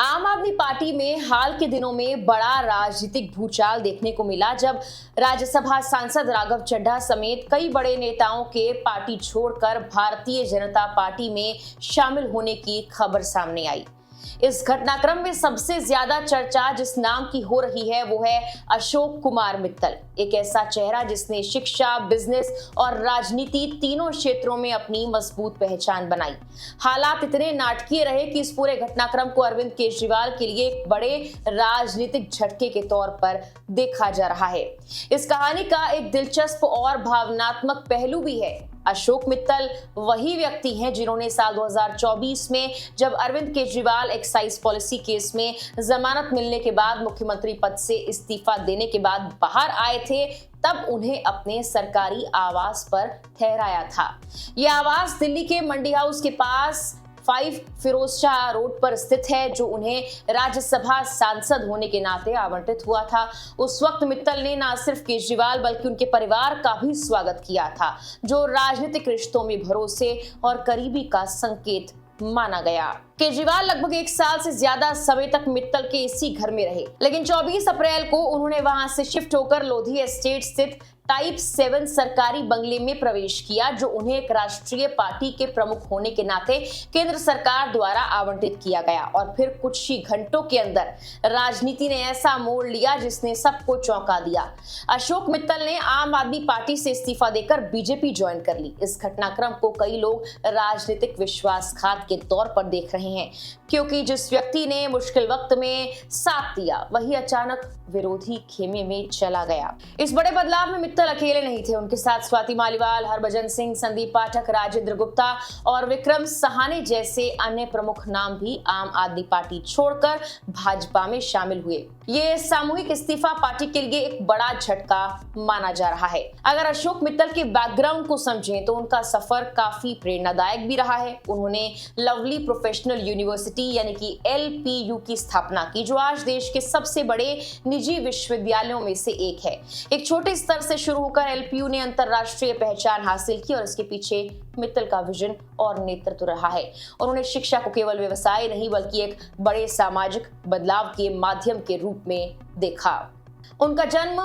आम आदमी पार्टी में हाल के दिनों में बड़ा राजनीतिक भूचाल देखने को मिला जब राज्यसभा सांसद राघव चड्ढा समेत कई बड़े नेताओं के पार्टी छोड़कर भारतीय जनता पार्टी में शामिल होने की खबर सामने आई। इस घटनाक्रम में सबसे ज्यादा चर्चा जिस नाम की हो रही है वो है अशोक कुमार मित्तल, एक ऐसा चेहरा जिसने शिक्षा, बिजनेस और राजनीति तीनों क्षेत्रों में अपनी मजबूत पहचान बनाई। हालात इतने नाटकीय रहे कि इस पूरे घटनाक्रम को अरविंद केजरीवाल के लिए एक बड़े राजनीतिक झटके के तौर पर देखा जा रहा है। इस कहानी का एक दिलचस्प और भावनात्मक पहलू भी है। अशोक मित्तल वही व्यक्ति हैं जिन्होंने साल 2024 में जब Arvind Kejriwal excise policy case में जमानत मिलने के बाद मुख्यमंत्री पद से इस्तीफा देने के बाद बाहर आए थे, तब उन्हें अपने सरकारी आवास पर ठहराया था। यह आवास दिल्ली के मंडी हाउस के पास 5 फिरोजशाह रोड पर स्थित है, जो उन्हें राज्यसभा सांसद होने के नाते आवंटित हुआ था। उस वक्त मित्तल ने न सिर्फ केजरीवाल बल्कि उनके परिवार का भी स्वागत किया था, जो राजनीतिक रिश्तों में भरोसे और करीबी का संकेत माना गया। केजरीवाल लगभग 1 साल से ज्यादा समय तक मित्तल के इसी घर में रहे, लेकिन 24 अप्रैल को उन्होंने वहां से शिफ्ट होकर लोधी एस्टेट स्थित टाइप 7 सरकारी बंगले में प्रवेश किया, जो उन्हें एक राष्ट्रीय पार्टी के प्रमुख होने के नाते केंद्र सरकार द्वारा आवंटित किया गया। और फिर कुछ ही घंटों के अंदर राजनीति ने ऐसा मोड़ लिया जिसने सबको चौंका दिया। अशोक मित्तल ने आम आदमी पार्टी से इस्तीफा देकर बीजेपी ज्वाइन कर ली। इस घटनाक्रम को कई लोग राजनीतिक विश्वासघात के तौर पर देख रहे हैं, क्योंकि जिस व्यक्ति ने मुश्किल वक्त में साथ दिया वही अचानक विरोधी खेमे में चला गया। इस बड़े बदलाव में मित्तल अकेले नहीं थे। उनके साथ स्वाति मालीवाल, हरभजन सिंह, संदीप पाठक, राजेंद्र गुप्ता और विक्रम सहाने जैसे अन्य प्रमुख नाम भी आम आदमी पार्टी छोड़कर भाजपा में शामिल हुए। ये सामूहिक इस्तीफा पार्टी के लिए एक बड़ा झटका माना जा रहा है। अगर अशोक मित्तल के बैकग्राउंड को समझें तो उनका सफर काफी प्रेरणादायक भी रहा है। उन्होंने लवली प्रोफेशनल यूनिवर्सिटी यानी कि LPU की स्थापना की, जो आज देश के सबसे बड़े निजी विश्वविद्यालयों में से एक है। एक छोटे स्तर से शुरू होकर LPU ने अंतरराष्ट्रीय पहचान हासिल की और इसके पीछे मित्तल का विजन और नेतृत्व रहा है। उन्होंने शिक्षा को केवल व्यवसाय नहीं बल्कि एक बड़े सामाजिक बदलाव के माध्यम के रूप में देखा। उनका जन्म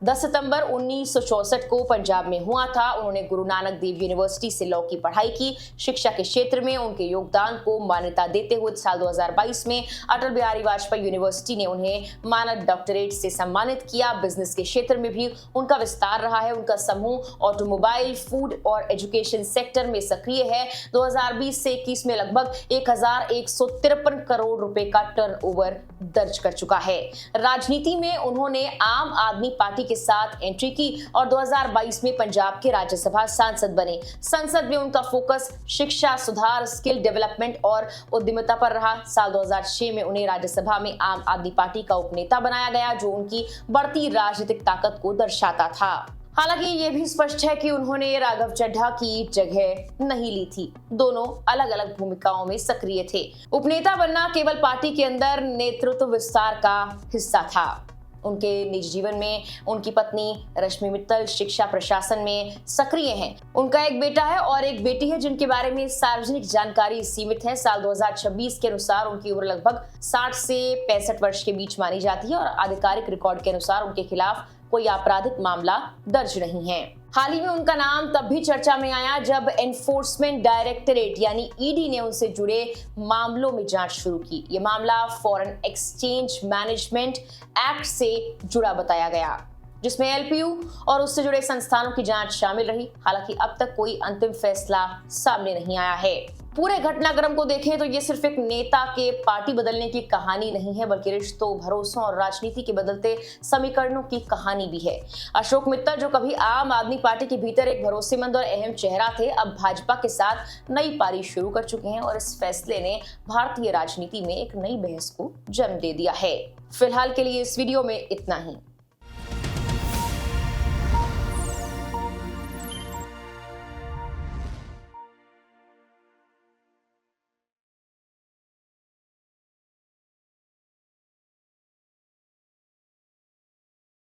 10 सितंबर 1964 को पंजाब में हुआ था। उन्होंने गुरु नानक देव यूनिवर्सिटी से लॉ की पढ़ाई की। शिक्षा के क्षेत्र में उनके योगदान को मान्यता देते हुए साल 2022 में अटल बिहारी वाजपेयी यूनिवर्सिटी ने उन्हें मानद डॉक्टरेट से सम्मानित किया। बिजनेस के क्षेत्र में भी उनका विस्तार रहा है। उनका समूह ऑटोमोबाइल, फूड और एजुकेशन सेक्टर में सक्रिय है। 2020 से 21 में लगभग 1153 करोड़ रुपए का टर्नओवर दर्ज कर चुका है। राजनीति में उन्होंने आम आदमी पार्टी के साथ एंट्री की और 2022 में पंजाब के राज्यसभा सांसद बने। संसद में उनका फोकस शिक्षा सुधार, स्किल डेवलपमेंट और उद्यमिता पर रहा। साल 2006 में उन्हें राज्यसभा में आम आदमी पार्टी का उपनेता बनाया गया, जो उनकी बढ़ती राजनीतिक ताकत को दर्शाता था। हालांकि ये भी स्पष्ट है कि उन्होंने राघव चड्ढा की जगह नहीं ली थी। दोनों अलग अलग भूमिकाओं में सक्रिय थे। उपनेता बनना केवल पार्टी के अंदर नेतृत्व विस्तार का हिस्सा था। उनके निजी जीवन में उनकी पत्नी रश्मि मित्तल शिक्षा प्रशासन में सक्रिय हैं। उनका एक बेटा है और एक बेटी है, जिनके बारे में सार्वजनिक जानकारी सीमित है। साल 2026 के अनुसार उनकी उम्र लगभग 60 से 65 वर्ष के बीच मानी जाती है और आधिकारिक रिकॉर्ड के अनुसार उनके खिलाफ कोई आपराधिक मामला दर्ज नहीं है। हाल ही में उनका नाम तब भी चर्चा में आया जब एनफोर्समेंट डायरेक्टरेट यानी ED ने उनसे जुड़े मामलों में जांच शुरू की। ये मामला फॉरेन एक्सचेंज मैनेजमेंट एक्ट से जुड़ा बताया गया, जिसमें LPU और उससे जुड़े संस्थानों की जांच शामिल रही। हालांकि अब तक कोई अंतिम फैसला सामने नहीं आया है। पूरे घटनाक्रम को देखें तो ये सिर्फ एक नेता के पार्टी बदलने की कहानी नहीं है, बल्कि रिश्तों, भरोसों और राजनीति के बदलते समीकरणों की कहानी भी है। अशोक मित्तल, जो कभी आम आदमी पार्टी के भीतर एक भरोसेमंद और अहम चेहरा थे, अब भाजपा के साथ नई पारी शुरू कर चुके हैं और इस फैसले ने भारतीय राजनीति में एक नई बहस को जन्म दे दिया है। फिलहाल के लिए इस वीडियो में इतना ही।